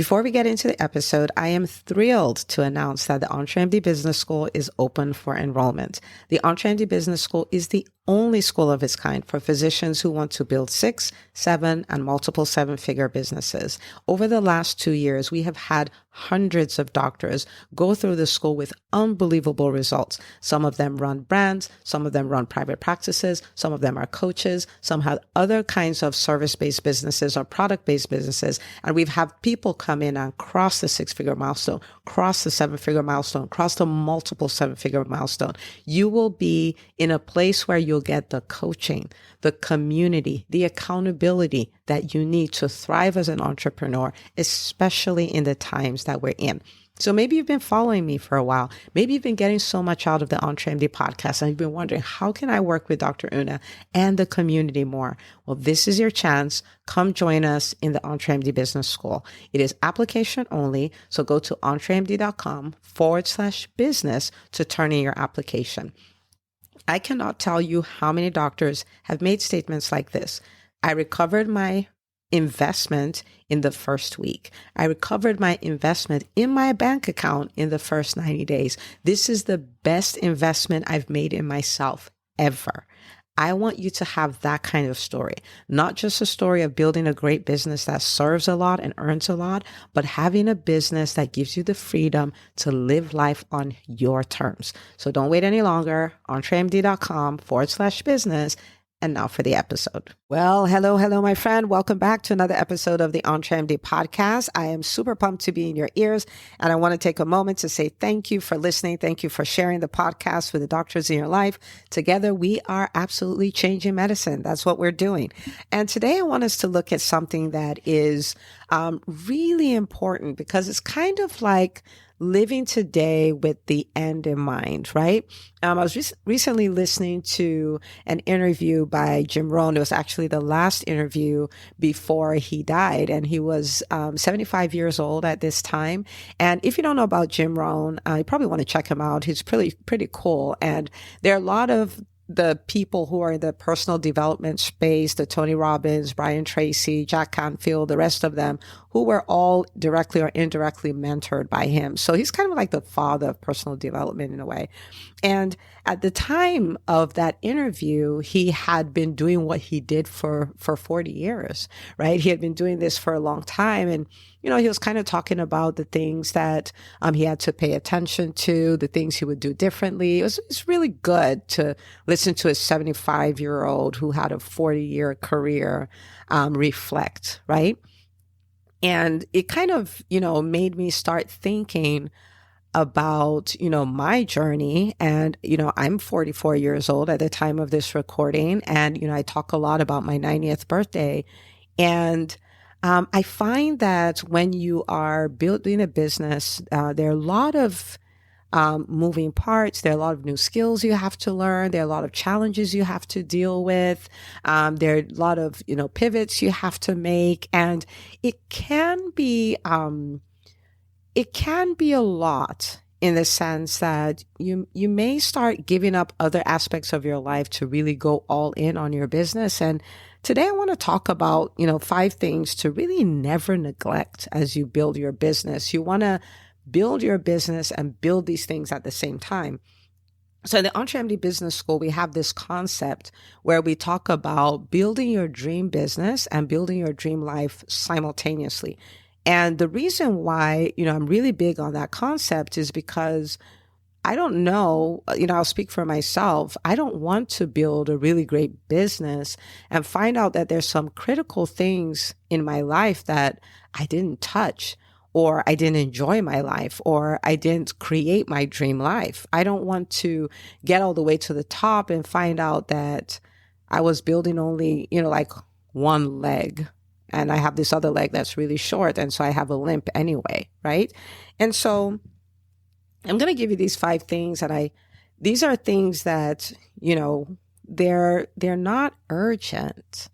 Before we get into the episode, I am thrilled to announce that the EntreMD Business School is open for enrollment. The EntreMD Business School is the only school of its kind for physicians who want to build 6, 7, and multiple 7-figure businesses. Over the last 2 years, we have had hundreds of doctors go through the school with unbelievable results. Some of them run brands, some of them run private practices, some of them are coaches, some have other kinds of service-based businesses or product-based businesses. And we've had people come in and cross the 6-figure milestone, cross the 7-figure milestone, cross the multiple 7-figure milestone. You will be in a place where you'll get the coaching, the community, the accountability that you need to thrive as an entrepreneur, especially in the times that we're in. So maybe you've been following me for a while. Maybe you've been getting so much out of the EntreMD podcast and you've been wondering, how can I work with Dr. Una and the community more? Well, this is your chance. Come join us in the EntreMD Business School. It is application only. So go to entremd.com/business to turn in your application. I cannot tell you how many doctors have made statements like this. I recovered my investment in the first week. I recovered my investment in my bank account in the first 90 days. This is the best investment I've made in myself ever. I want you to have that kind of story, not just a story of building a great business that serves a lot and earns a lot, but having a business that gives you the freedom to live life on your terms. So don't wait any longer. entremd.com/business. And now for the episode. Well, hello, my friend. Welcome back to another episode of the EntreMD podcast. I am super pumped to be in your ears. And I want to take a moment to say thank you for listening. Thank you for sharing the podcast with the doctors in your life. Together, we are absolutely changing medicine. That's what we're doing. And today I want us to look at something that is really important because it's kind of like living today with the end in mind, right? I was recently listening to an interview by Jim Rohn. It was actually the last interview before he died, and he was 75 years old at this time. And if you don't know about Jim Rohn, you probably want to check him out. He's pretty cool. And there are a lot of the people who are in the personal development space, the Tony Robbins, Brian Tracy, Jack Canfield, the rest of them, who were all directly or indirectly mentored by him. So he's kind of like the father of personal development in a way. And at the time of that interview, he had been doing what he did for 40 years, right? He had been doing this for a long time. And, he was kind of talking about the things that he had to pay attention to, the things he would do differently. It's really good to listen to a 75-year-old who had a 40-year career reflect, right? And it kind of, made me start thinking about, my journey. And, I'm 44 years old at the time of this recording. And, I talk a lot about my 90th birthday. And I find that when you are building a business, there are a lot of moving parts. There are a lot of new skills you have to learn. There are a lot of challenges you have to deal with. There are a lot of, pivots you have to make. And it can be a lot in the sense that you may start giving up other aspects of your life to really go all in on your business. And today I want to talk about, 5 things to really never neglect as you build your business. You want to build your business and build these things at the same time. So in the EntreMD Business School, we have this concept where we talk about building your dream business and building your dream life simultaneously. And the reason why, I'm really big on that concept is because I don't know, I'll speak for myself. I don't want to build a really great business and find out that there's some critical things in my life that I didn't touch, or I didn't enjoy my life, or I didn't create my dream life. I don't want to get all the way to the top and find out that I was building only, like one leg. And I have this other leg that's really short. And so I have a limp anyway, right? And so I'm going to give you these 5 things. And these are things that, they're not urgent,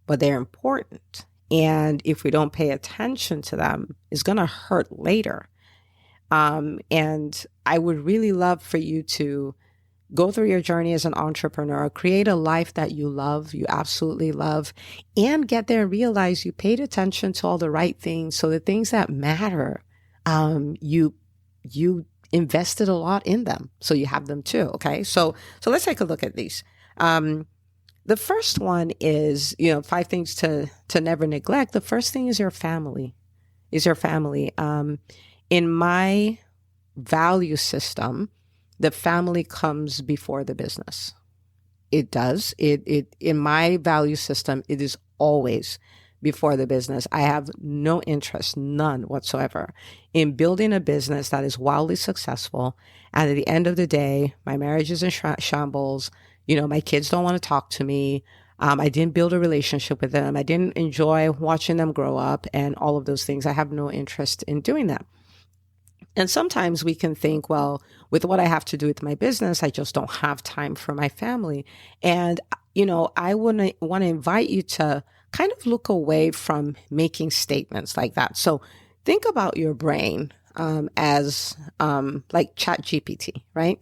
but they're important. And if we don't pay attention to them, it's going to hurt later. And I would really love for you to go through your journey as an entrepreneur, create a life that you love, you absolutely love, and get there and realize you paid attention to all the right things. So the things that matter, you invested a lot in them. So you have them too. Okay. So let's take a look at these. The first one is, 5 things to never neglect. The first thing is your family, in my value system, the family comes before the business. It does. It in my value system, it is always before the business. I have no interest, none whatsoever, in building a business that is wildly successful. And at the end of the day, my marriage is in shambles. My kids don't want to talk to me. I didn't build a relationship with them. I didn't enjoy watching them grow up and all of those things. I have no interest in doing that. And sometimes we can think, well, with what I have to do with my business, I just don't have time for my family. And, I want to invite you to kind of look away from making statements like that. So think about your brain as like ChatGPT, right?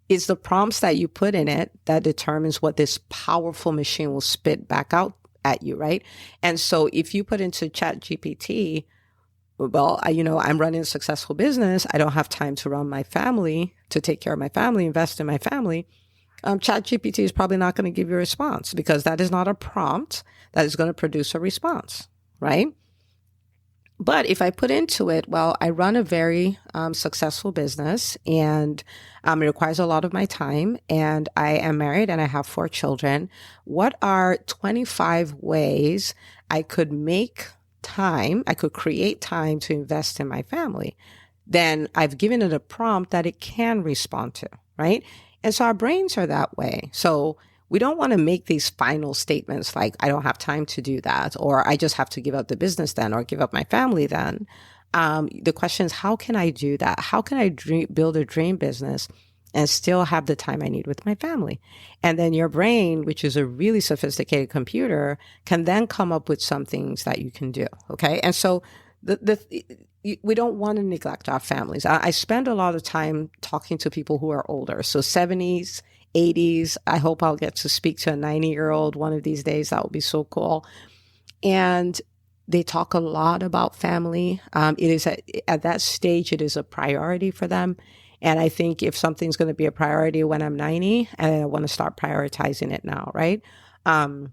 It's the prompts that you put in it that determines what this powerful machine will spit back out at you, right? And so if you put into ChatGPT, well, I'm running a successful business. I don't have time to run my family, to take care of my family, invest in my family. ChatGPT is probably not going to give you a response because that is not a prompt that is going to produce a response, right? But if I put into it, well, I run a very successful business and it requires a lot of my time, and I am married and I have 4 children. What are 25 ways I could create time to invest in my family? Then I've given it a prompt that it can respond to, right? And so our brains are that way. So we don't want to make these final statements like, I don't have time to do that, or I just have to give up the business then, or give up my family then. The question is, how can I do that? How can I build a dream business and still have the time I need with my family? And then your brain, which is a really sophisticated computer, can then come up with some things that you can do. Okay. And so we don't want to neglect our families. I spend a lot of time talking to people who are older. So 70s, 80s. I hope I'll get to speak to a 90-year-old one of these days. That would be so cool. And they talk a lot about family. It is at that stage, it is a priority for them. And I think if something's going to be a priority when I'm 90, I want to start prioritizing it now, right? And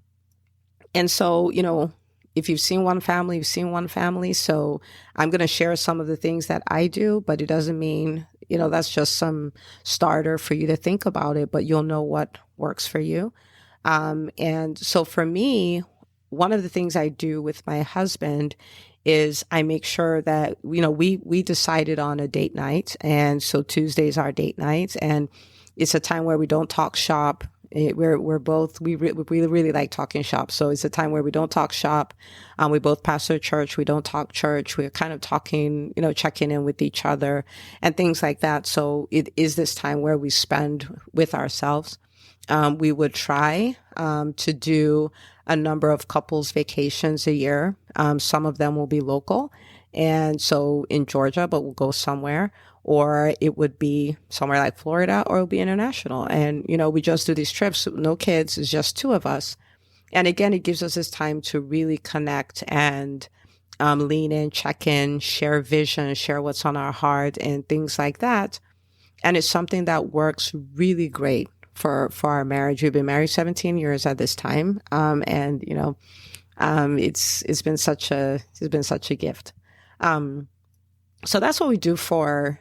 so, if you've seen one family, you've seen one family. So I'm going to share some of the things that I do, but it doesn't mean, that's just some starter for you to think about it, but you'll know what works for you. And so for me, one of the things I do with my husband is I make sure that, we decided on a date night. And so Tuesdays are date nights, and it's a time where we don't talk shop. We really like talking shop. So it's a time where we don't talk shop. We both pastor church. We don't talk church. We're kind of talking, checking in with each other and things like that. So it is this time where we spend with ourselves. We would try to do a number of couples vacations a year. Some of them will be local. And so in Georgia, but we'll go somewhere, or it would be somewhere like Florida, or it'll be international. And, we just do these trips, no kids, it's just 2 of us. And again, it gives us this time to really connect and lean in, check in, share vision, share what's on our heart and things like that. And it's something that works really great for our marriage. We've been married 17 years at this time. And, it's been such a gift. So that's what we do for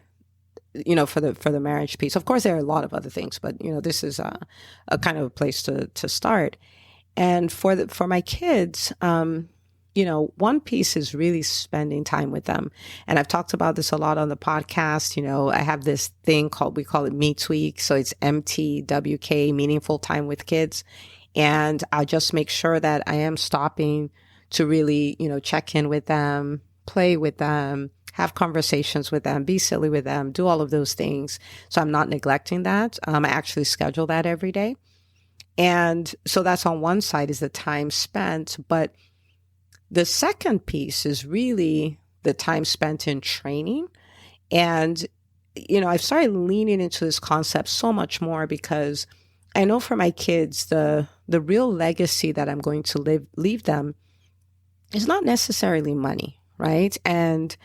the marriage piece. Of course, there are a lot of other things, but, this is a kind of a place to start. And for my kids, one piece is really spending time with them. And I've talked about this a lot on the podcast. I have this thing we call it Meets Week. So it's MTWK, meaningful time with kids. And I'll just make sure that I am stopping to really, check in with them, play with them, have conversations with them, be silly with them, do all of those things. So I'm not neglecting that. I actually schedule that every day. And so that's on one side is the time spent. But the second piece is really the time spent in training. And I've started leaning into this concept so much more because I know for my kids, the real legacy that I'm going to leave them is not necessarily money, right? And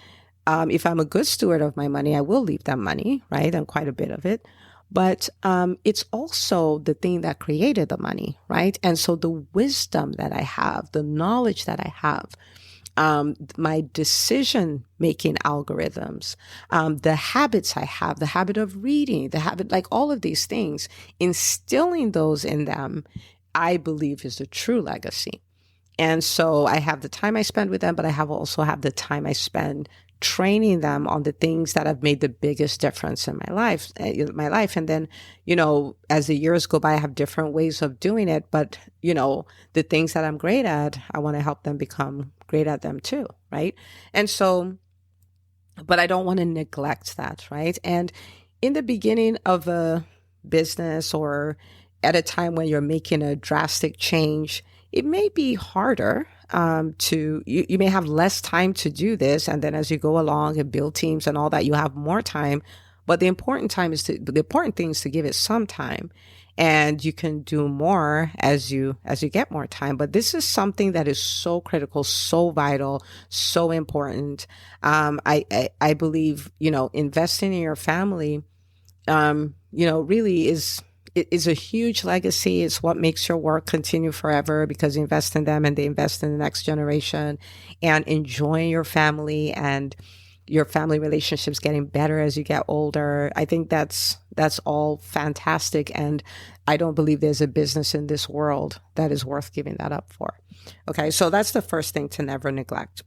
if I'm a good steward of my money, I will leave them money, right? And quite a bit of it. But it's also the thing that created the money, right? And so the wisdom that I have, the knowledge that I have, my decision making algorithms, the habits I have, the habit of reading, the habit, like all of these things, instilling those in them, I believe is a true legacy. And so I have the time I spend with them, but I also have the time I spend training them on the things that have made the biggest difference in my life. And then, as the years go by, I have different ways of doing it. But, the things that I'm great at, I want to help them become great at them too. Right. And so, but I don't want to neglect that. Right. And in the beginning of a business or at a time when you're making a drastic change, it may be harder you may have less time to do this. And then as you go along and build teams and all that, you have more time. But the important thing is to give it some time, and you can do more as you get more time. But this is something that is so critical, so vital, so important. I believe, investing in your family, really is a huge legacy. It's what makes your work continue forever because you invest in them and they invest in the next generation, and enjoying your family and your family relationships getting better as you get older. I think that's all fantastic. And I don't believe there's a business in this world that is worth giving that up for. Okay. So that's the first thing to never neglect.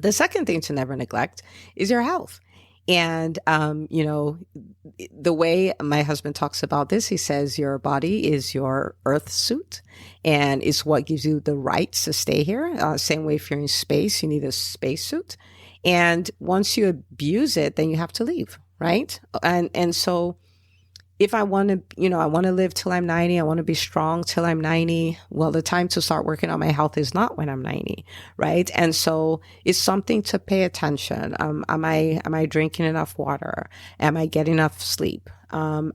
The second thing to never neglect is your health. And, the way my husband talks about this, he says your body is your earth suit and it's what gives you the rights to stay here. Same way if you're in space, you need a space suit. And once you abuse it, then you have to leave. Right. And so if I want to live till I'm 90, I want to be strong till I'm 90. Well, the time to start working on my health is not when I'm 90, right? And so it's something to pay attention. Am I drinking enough water? Am I getting enough sleep? I'm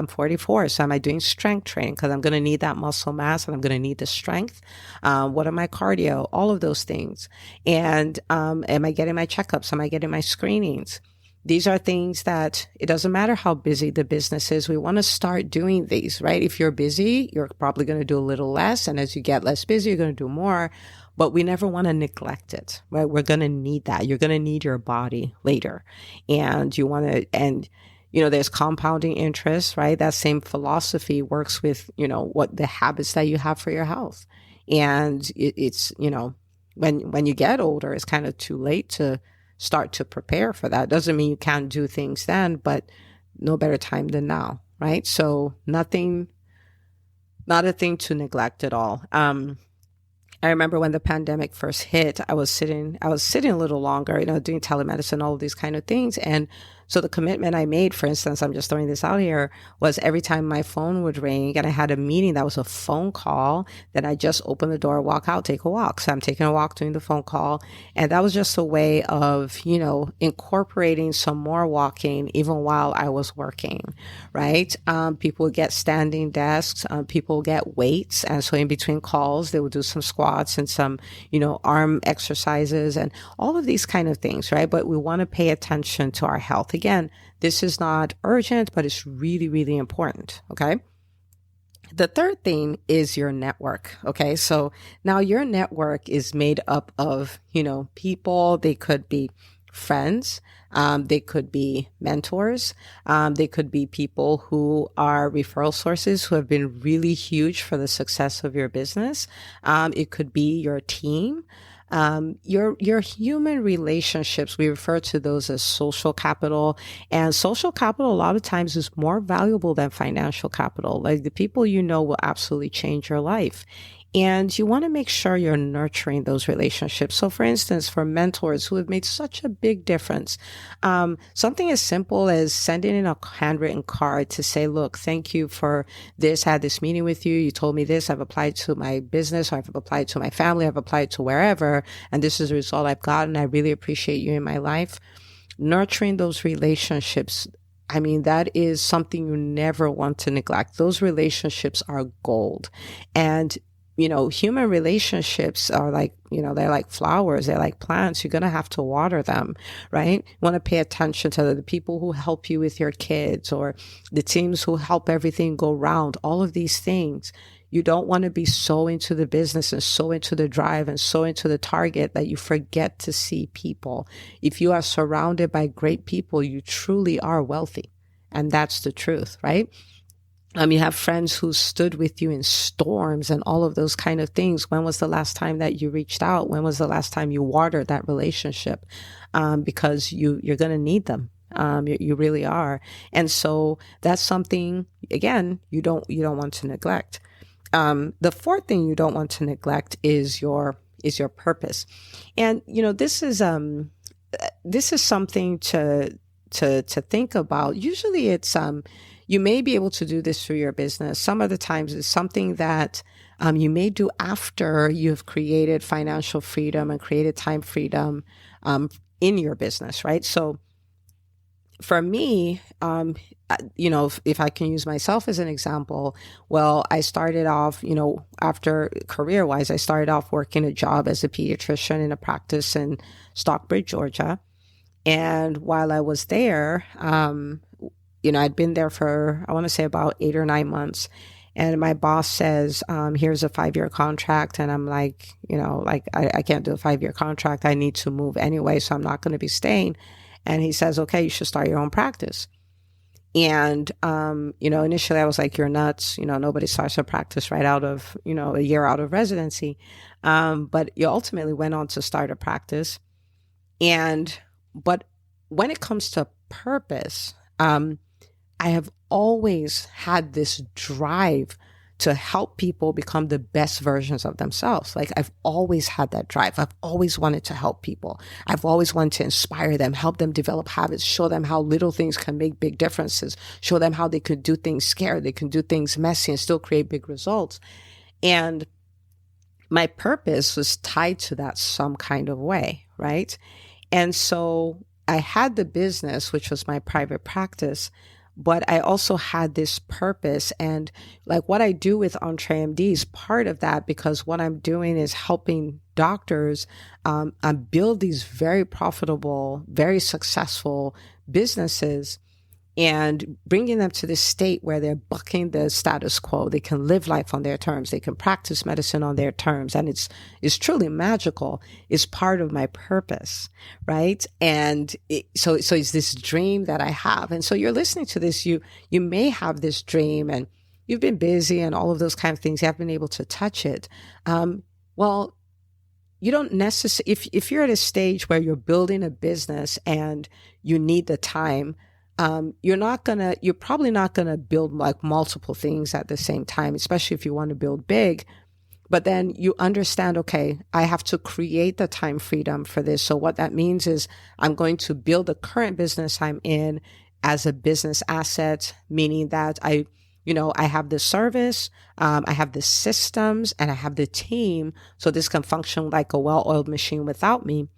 44, so am I doing strength training? Because I'm going to need that muscle mass and I'm going to need the strength. What are my cardio? All of those things. And am I getting my checkups? Am I getting my screenings? These are things that it doesn't matter how busy the business is. We want to start doing these, right? If you're busy, you're probably going to do a little less. And as you get less busy, you're going to do more. But we never want to neglect it, right? We're going to need that. You're going to need your body later. And there's compounding interest, right? That same philosophy works with, what the habits that you have for your health. And it's when you get older, it's kind of too late to start to prepare for that. Doesn't mean you can't do things then, but no better time than now, right? So not a thing to neglect at all. I remember when the pandemic first hit, I was sitting a little longer, doing telemedicine, all of these kind of things. And so the commitment I made, for instance, I'm just throwing this out here, was every time my phone would ring and I had a meeting that was a phone call, then I just open the door, walk out, take a walk. So I'm taking a walk, doing the phone call. And that was just a way of, incorporating some more walking even while I was working, right? People would get standing desks, people would get weights. And so in between calls, they would do some squats and some, arm exercises and all of these kind of things, right? But we want to pay attention to our health. Again, this is not urgent, but it's really, really important. Okay. The third thing is your network. Okay. So now your network is made up of, people. They could be friends. They could be mentors. They could be people who are referral sources who have been really huge for the success of your business. It could be your team. Your human relationships, we refer to those as social capital, and social capital a lot of times is more valuable than financial capital. Like the people will absolutely change your life. And you want to make sure you're nurturing those relationships. So for instance, for mentors who have made such a big difference, something as simple as sending in a handwritten card to say, look, thank you for this. I had this meeting with you. You told me this. I've applied to my business, or I've applied to my family. I've applied to wherever. And this is the result I've gotten. I really appreciate you in my life. nurturing those relationships, I mean, that is something you never want to neglect. Those relationships are gold. And, human relationships are like, they're like flowers. They're like plants. You're going to have to water them, right? You want to pay attention to the people who help you with your kids or the teams who help everything go round, all of these things. You don't want to be so into the business and so into the drive and so into the target that you forget to see people. If you are surrounded by great people, you truly are wealthy. And that's the truth, right? You have friends who stood with you in storms and all of those kind of things. When was the last time that you reached out? When was the last time you watered that relationship? Because you're going to need them. You really are. And so that's something, again, you don't want to neglect. The fourth thing you don't want to neglect is your purpose. And, this is something to think about. Usually it's, you may be able to do this through your business. Some of the times it's something that, you may do after you've created financial freedom and created time freedom, in your business, right? So, for me, if I can use myself as an example, well, I started off, after career-wise, I started off working a job as a pediatrician in a practice in Stockbridge, Georgia. And while I was there, I'd been there for, I want to say about 8 or 9 months. And my boss says, here's a 5-year contract. And I'm like, I can't do a 5-year contract. I need to move anyway, so I'm not going to be staying. And he says, okay, you should start your own practice. And, initially I was like, you're nuts. Nobody starts a practice right out of, a year out of residency. But you ultimately went on to start a practice. But when it comes to purpose, I have always had this drive to help people become the best versions of themselves. Like I've always had that drive. I've always wanted to help people. I've always wanted to inspire them, help them develop habits, show them how little things can make big differences, show them how they could do things scared, they can do things messy and still create big results. And my purpose was tied to that some kind of way, right? And so I had the business, which was my private practice, but I also had this purpose. And like what I do with EntreMD is part of that, because what I'm doing is helping doctors build these very profitable, very successful businesses and bringing them to this state where they're bucking the status quo. They can live life on their terms. They can practice medicine on their terms. And it's truly magical. It's part of my purpose, right? And so it's this dream that I have. And so you're listening to this, you may have this dream and you've been busy and all of those kind of things. You haven't been able to touch it. Well, you don't necessarily, if you're at a stage where you're building a business and you need the time, you're probably not going to build like multiple things at the same time, especially if you want to build big. But then you understand, okay, I have to create the time freedom for this. So what that means is I'm going to build the current business I'm in as a business asset, meaning that I have the service, I have the systems, and I have the team. So this can function like a well-oiled machine without me.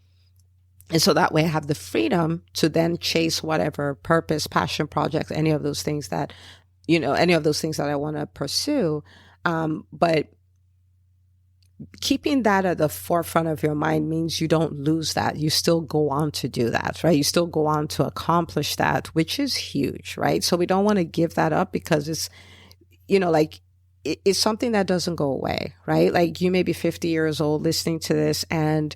And so that way I have the freedom to then chase whatever purpose, passion projects, any of those things that I want to pursue. But keeping that at the forefront of your mind means you don't lose that. You still go on to do that, right? You still go on to accomplish that, which is huge, right? So we don't want to give that up because it's, it's something that doesn't go away, right? Like you may be 50 years old listening to this and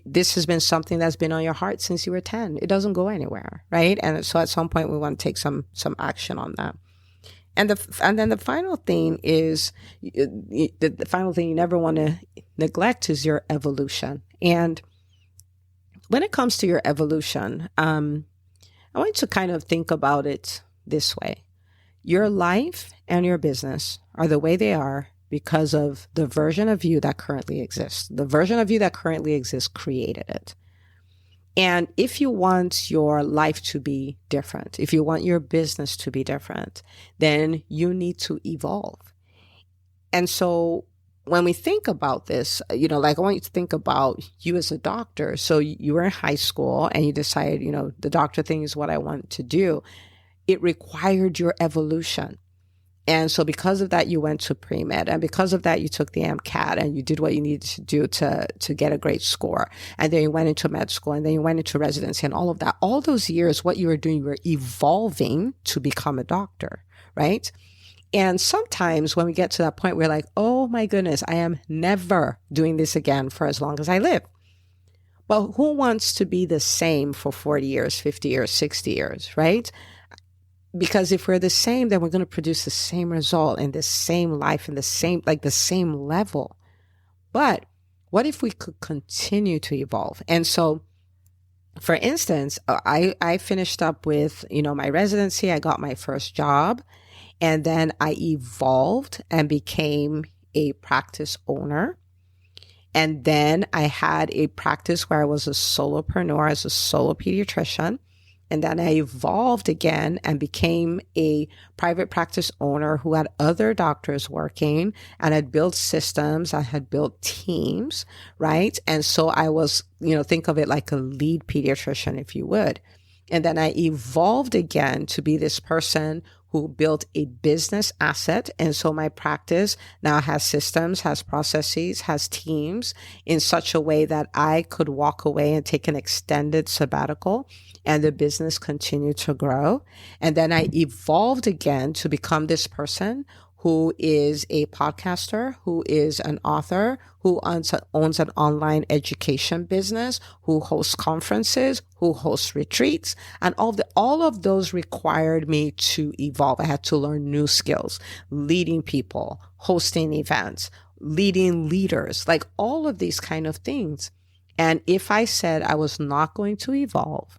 this has been something that's been on your heart since you were 10. It doesn't go anywhere, right? And so at some point we want to take some action on that. And then the final thing is, the final thing you never want to neglect is your evolution. And when it comes to your evolution, I want you to kind of think about it this way. Your life and your business are the way they are because of the version of you that currently exists. The version of you that currently exists created it. And if you want your life to be different, if you want your business to be different, then you need to evolve. And so when we think about this, like I want you to think about you as a doctor. So you were in high school and you decided, the doctor thing is what I want to do. It required your evolution. And so because of that, you went to pre-med, and because of that, you took the MCAT and you did what you needed to do to get a great score. And then you went into med school, and then you went into residency, and all of that. All those years, what you were doing, you were evolving to become a doctor, right? And sometimes when we get to that point, we're like, oh my goodness, I am never doing this again for as long as I live. Well, who wants to be the same for 40 years, 50 years, 60 years, right? Because if we're the same, then we're going to produce the same result and the same life and the same level. But what if we could continue to evolve? And so, for instance, I finished up with, my residency. I got my first job, and then I evolved and became a practice owner. And then I had a practice where I was a solopreneur as a solo pediatrician. And then I evolved again and became a private practice owner who had other doctors working, and had built systems. I had built teams, right? And so I was, think of it like a lead pediatrician, if you would. And then I evolved again to be this person who built a business asset. And so my practice now has systems, has processes, has teams in such a way that I could walk away and take an extended sabbatical, and the business continued to grow. And then I evolved again to become this person who is a podcaster, who is an author, who owns an online education business, who hosts conferences, who hosts retreats. And all of those required me to evolve. I had to learn new skills, leading people, hosting events, leading leaders, like all of these kind of things. And if I said I was not going to evolve,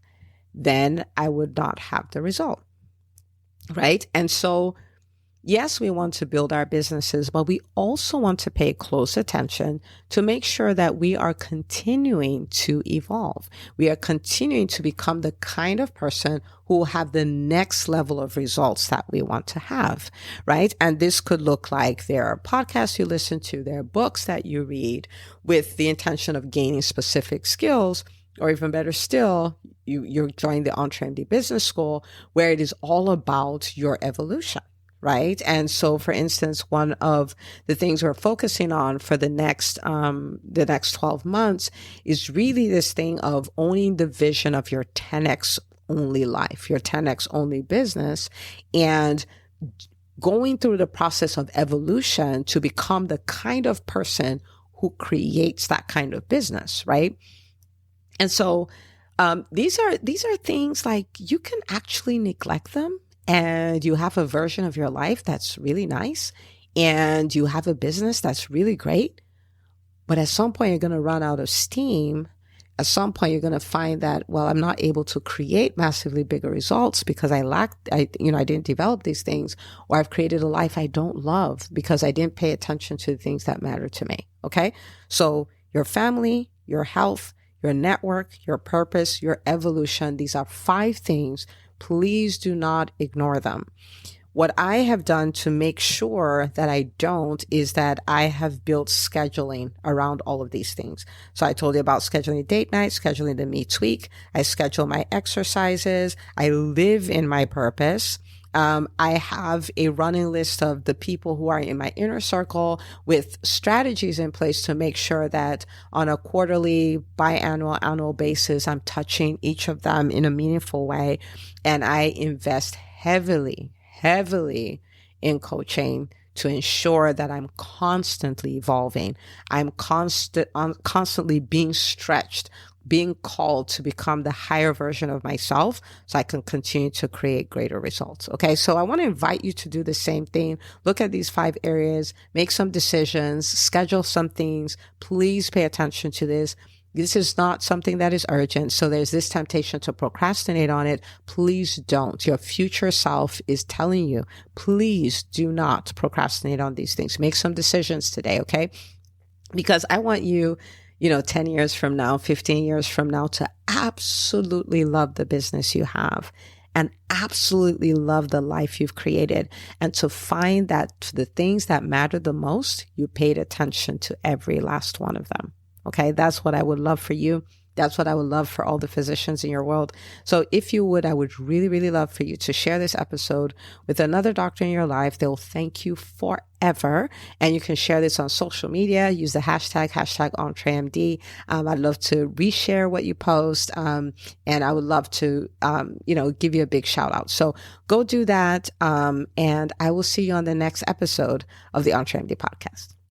then I would not have the result, right? And so, yes, we want to build our businesses, but we also want to pay close attention to make sure that we are continuing to evolve. We are continuing to become the kind of person who will have the next level of results that we want to have, right? And this could look like there are podcasts you listen to, there are books that you read with the intention of gaining specific skills, or even better still, you're joining the EntreMD Business School, where it is all about your evolution, right? And so, for instance, one of the things we're focusing on for the next 12 months is really this thing of owning the vision of your 10x only life, your 10x only business, and going through the process of evolution to become the kind of person who creates that kind of business, right? And so these are things like you can actually neglect them, and you have a version of your life that's really nice, and you have a business that's really great. But at some point, you're going to run out of steam. At some point, you're going to find that, well, I'm not able to create massively bigger results because I didn't develop these things, or I've created a life I don't love because I didn't pay attention to the things that matter to me. Okay. So your family, your health, your network, your purpose, your evolution. These are 5 things. Please do not ignore them. What I have done to make sure that I don't is that I have built scheduling around all of these things. So I told you about scheduling date night, scheduling the me tweak. I schedule my exercises. I live in my purpose. I have a running list of the people who are in my inner circle with strategies in place to make sure that on a quarterly, biannual, annual basis, I'm touching each of them in a meaningful way. And I invest heavily in coaching to ensure that I'm constantly evolving. I'm constantly being stretched, being called to become the higher version of myself so I can continue to create greater results. Okay. So I want to invite you to do the same thing. Look at these 5 areas, make some decisions, schedule some things. Please pay attention to this. This is not something that is urgent. So there's this temptation to procrastinate on it. Please don't. Your future self is telling you, please do not procrastinate on these things. Make some decisions today. Okay. Because I want you, 10 years from now, 15 years from now, to absolutely love the business you have. and absolutely love the life you've created. And to find that the things that matter the most, you paid attention to every last one of them. Okay. That's what I would love for you. That's what I would love for all the physicians in your world. So if you would, I would really, really love for you to share this episode with another doctor in your life. They'll thank you forever. And you can share this on social media. Use the hashtag EntreMD. I'd love to reshare what you post. And I would love to, give you a big shout out. So go do that. And I will see you on the next episode of the EntreMD podcast.